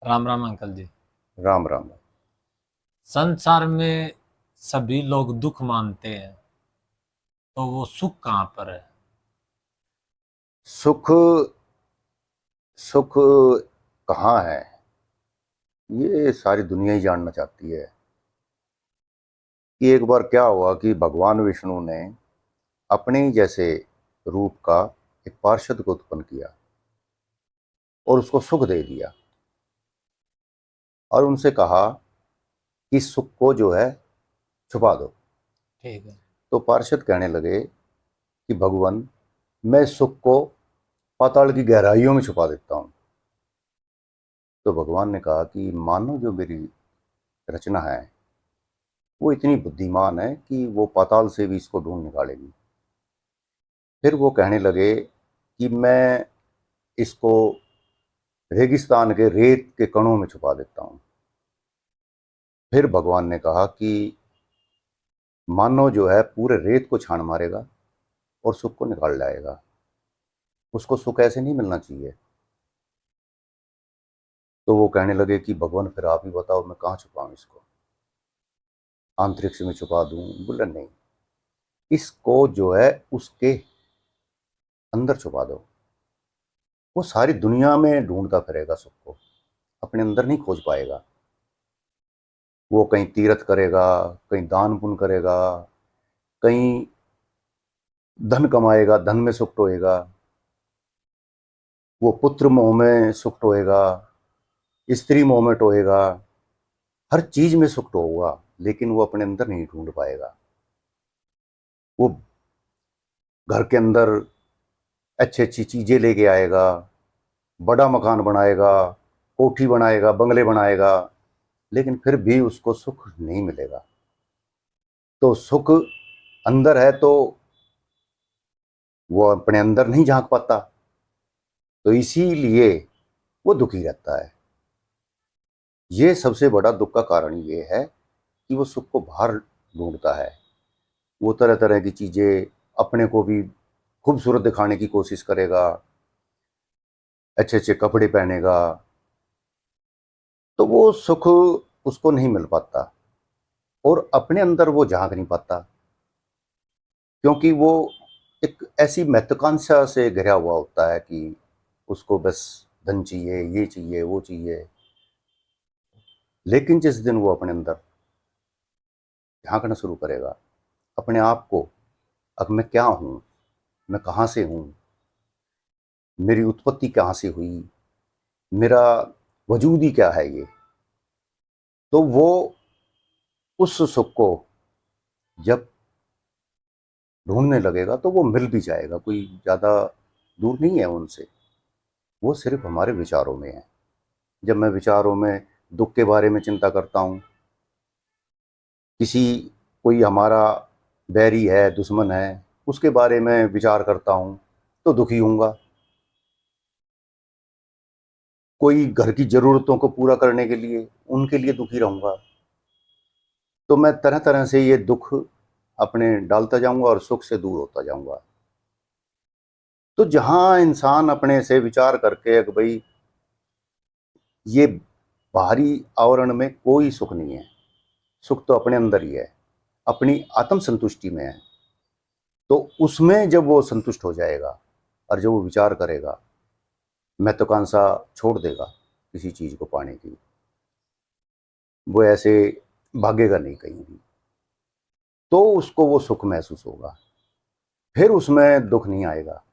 Ram Ram uncle जी। राम राम। संसार में सभी लोग दुख मानते हैं, तो वो सुख कहाँ पर है? सुख सुख कहाँ है, ये सारी दुनिया ही जानना चाहती है। कि एक बार क्या हुआ कि भगवान विष्णु ने अपने ही जैसे रूप का एक पार्षद को उत्पन्न किया और उसको सुख दे दिया और उनसे कहा कि सुख को जो है छुपा दो। ठीक है। तो पार्षद कहने लगे कि भगवान, मैं सुख को पाताल की गहराइयों में छुपा देता हूँ। तो भगवान ने कहा कि मानो जो मेरी रचना है वो इतनी बुद्धिमान है कि वो पाताल से भी इसको ढूंढ निकालेगी। फिर वो कहने लगे कि मैं इसको रेगिस्तान के रेत के कणों में छुपा देता हूँ। फिर भगवान ने कहा कि मानो जो है पूरे रेत को छान मारेगा और सुख को निकाल लाएगा। उसको सुख ऐसे नहीं मिलना चाहिए। तो वो कहने लगे कि भगवान फिर आप ही बताओ, मैं कहाँ छुपाऊँ इसको? अंतरिक्ष में छुपा दूँ? बोले नहीं, इसको जो है उसके अंदर छुपा दो। वो सारी दुनिया में ढूंढता फिरेगा सुख को, अपने अंदर नहीं खोज पाएगा। वो कहीं तीर्थ करेगा, कहीं दान पुण्य करेगा, कहीं धन कमाएगा, धन में सुख टोएगा, वो पुत्र मोह में सुख टोएगा, स्त्री मोह में टोएगा, हर चीज में सुख टोएगा, लेकिन वो अपने अंदर नहीं ढूंढ पाएगा। वो घर के अंदर अच्छी अच्छी चीजें लेके आएगा, बड़ा मकान बनाएगा, कोठी बनाएगा, बंगले बनाएगा, लेकिन फिर भी उसको सुख नहीं मिलेगा। तो सुख अंदर है तो वो अपने अंदर नहीं झांक पाता, तो इसीलिए वो दुखी रहता है। ये सबसे बड़ा दुख का कारण ये है कि वो सुख को बाहर ढूंढता है। वो तरह तरह की चीजें, अपने को भी खूबसूरत दिखाने की कोशिश करेगा, अच्छे अच्छे कपड़े पहनेगा, तो वो सुख उसको नहीं मिल पाता और अपने अंदर वो झांक नहीं पाता, क्योंकि वो एक ऐसी महत्वाकांक्षा से घिरा हुआ होता है कि उसको बस धन चाहिए, ये चाहिए, वो चाहिए। लेकिन जिस दिन वो अपने अंदर झांकना शुरू करेगा अपने आप को, अब मैं क्या हूँ, मैं कहाँ से हूँ, मेरी उत्पत्ति कहाँ से हुई, मेरा वजूद ही क्या है, ये तो वो उस सुख को जब ढूंढने लगेगा तो वो मिल भी जाएगा। कोई ज़्यादा दूर नहीं है उनसे, वो सिर्फ हमारे विचारों में है। जब मैं विचारों में दुख के बारे में चिंता करता हूँ, किसी कोई हमारा बैरी है, दुश्मन है, उसके बारे में विचार करता हूँ तो दुखी होऊंगा। कोई घर की ज़रूरतों को पूरा करने के लिए उनके लिए दुखी रहूंगा। तो मैं तरह तरह से ये दुख अपने डालता जाऊंगा और सुख से दूर होता जाऊंगा। तो जहां इंसान अपने से विचार करके कि भाई ये बाहरी आवरण में कोई सुख नहीं है, सुख तो अपने अंदर ही है, अपनी आत्म संतुष्टि में है, तो उसमें जब वो संतुष्ट हो जाएगा और जब वो विचार करेगा, महत्वाकांक्षा छोड़ देगा किसी चीज को पाने की, वो ऐसे भागेगा नहीं कहीं भी, तो उसको वो सुख महसूस होगा, फिर उसमें दुख नहीं आएगा।